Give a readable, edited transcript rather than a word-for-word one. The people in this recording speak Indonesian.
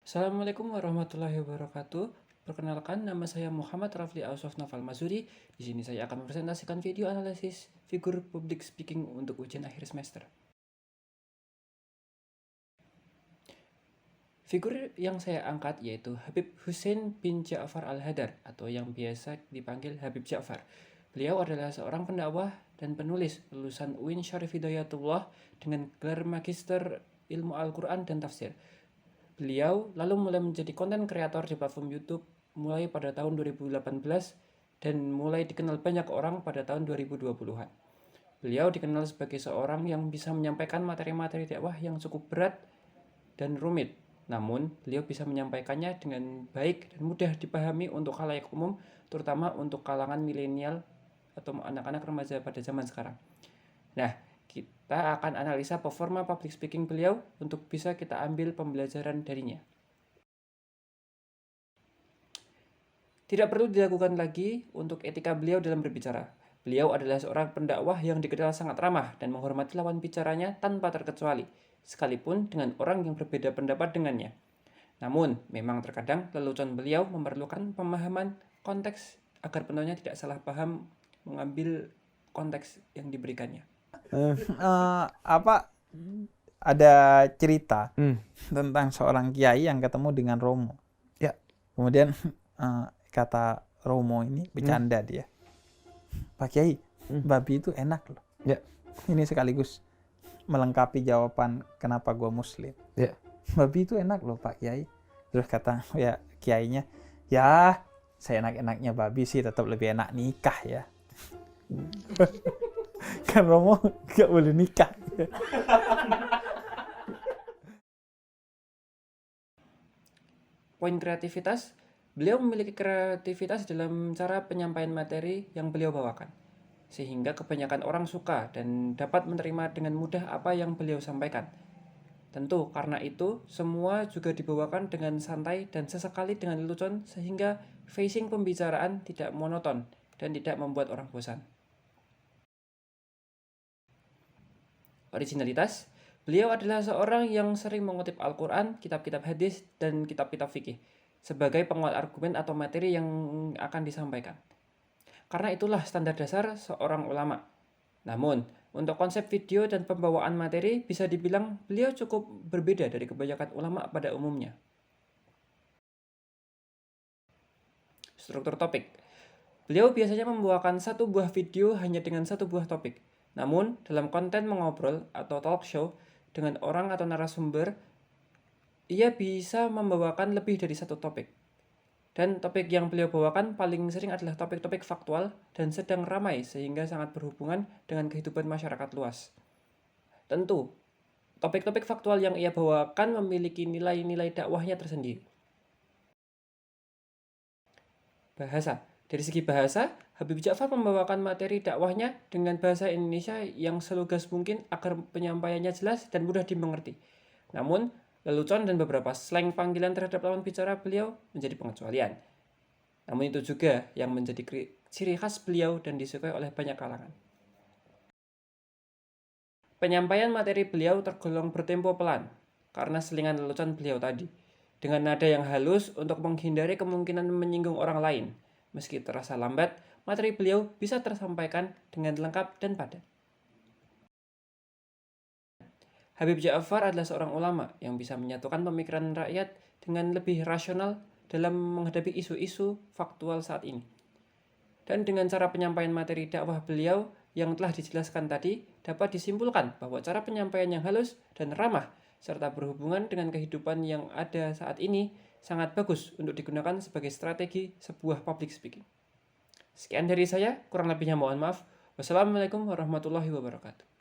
Assalamualaikum warahmatullahi wabarakatuh. Perkenalkan, nama saya Muhammad Rafli Ausuf Noval Mazuri. Di sini saya akan mempresentasikan video analisis figur public speaking untuk ujian akhir semester. Figur yang saya angkat yaitu Habib Hussein bin Ja'far Al-Hadar atau yang biasa dipanggil Habib Ja'far. Beliau adalah seorang pendakwah dan penulis lulusan UIN Syarif Hidayatullah dengan gelar Magister Ilmu Al-Quran dan Tafsir. Beliau lalu mulai menjadi konten kreator di platform YouTube mulai pada tahun 2018 dan mulai dikenal banyak orang pada tahun 2020-an. Beliau dikenal sebagai seorang yang bisa menyampaikan materi-materi dakwah yang cukup berat dan rumit. Namun, beliau bisa menyampaikannya dengan baik dan mudah dipahami untuk khalayak umum, terutama untuk kalangan milenial atau anak-anak remaja pada zaman sekarang. Nah, kita akan analisa performa public speaking beliau untuk bisa kita ambil pembelajaran darinya. Tidak perlu dilakukan lagi untuk etika beliau dalam berbicara. Beliau adalah seorang pendakwah yang dikenal sangat ramah dan menghormati lawan bicaranya tanpa terkecuali, sekalipun dengan orang yang berbeda pendapat dengannya. Namun, memang terkadang lelucon beliau memerlukan pemahaman konteks agar penontonnya tidak salah paham mengambil konteks yang diberikannya. Ada cerita tentang seorang kiai yang ketemu dengan Romo. Ya. Kemudian kata Romo ini bercanda dia, Pak Kiai, babi itu enak loh. Ya. Ini sekaligus melengkapi jawaban kenapa gue Muslim. Ya. Babi itu enak loh Pak Kiai. Terus kata ya kiainya, ya seenak-enaknya babi sih tetap lebih enak nikah ya. Kan Romo gak boleh nikah. Poin kreativitas, beliau memiliki kreativitas dalam cara penyampaian materi yang beliau bawakan, sehingga kebanyakan orang suka dan dapat menerima dengan mudah apa yang beliau sampaikan. Tentu karena itu, semua juga dibawakan dengan santai dan sesekali dengan lelucon sehingga facing pembicaraan tidak monoton dan tidak membuat orang bosan. Originalitas, beliau adalah seorang yang sering mengutip Al-Quran, kitab-kitab hadis, dan kitab-kitab fikih sebagai penguat argumen atau materi yang akan disampaikan. Karena itulah standar dasar seorang ulama. Namun, untuk konsep video dan pembawaan materi bisa dibilang beliau cukup berbeda dari kebanyakan ulama pada umumnya. Struktur topik. Beliau biasanya membawakan satu buah video hanya dengan satu buah topik. Namun, dalam konten mengobrol atau talk show dengan orang atau narasumber, ia bisa membawakan lebih dari satu topik. Dan topik yang beliau bawakan paling sering adalah topik-topik faktual dan sedang ramai sehingga sangat berhubungan dengan kehidupan masyarakat luas. Tentu, topik-topik faktual yang ia bawakan memiliki nilai-nilai dakwahnya tersendiri. Bahasa. Dari segi bahasa, Habib Ja'far membawakan materi dakwahnya dengan bahasa Indonesia yang selugas mungkin agar penyampaiannya jelas dan mudah dimengerti. Namun, lelucon dan beberapa slang panggilan terhadap lawan bicara beliau menjadi pengecualian. Namun itu juga yang menjadi ciri khas beliau dan disukai oleh banyak kalangan. Penyampaian materi beliau tergolong bertempo pelan karena selingan lelucon beliau tadi, dengan nada yang halus untuk menghindari kemungkinan menyinggung orang lain. Meski terasa lambat, materi beliau bisa tersampaikan dengan lengkap dan padat. Habib Ja'far adalah seorang ulama yang bisa menyatukan pemikiran rakyat dengan lebih rasional dalam menghadapi isu-isu faktual saat ini. Dan dengan cara penyampaian materi dakwah beliau yang telah dijelaskan tadi, dapat disimpulkan bahwa cara penyampaian yang halus dan ramah serta berhubungan dengan kehidupan yang ada saat ini sangat bagus untuk digunakan sebagai strategi sebuah public speaking. Sekian dari saya, kurang lebihnya mohon maaf. Wassalamualaikum warahmatullahi wabarakatuh.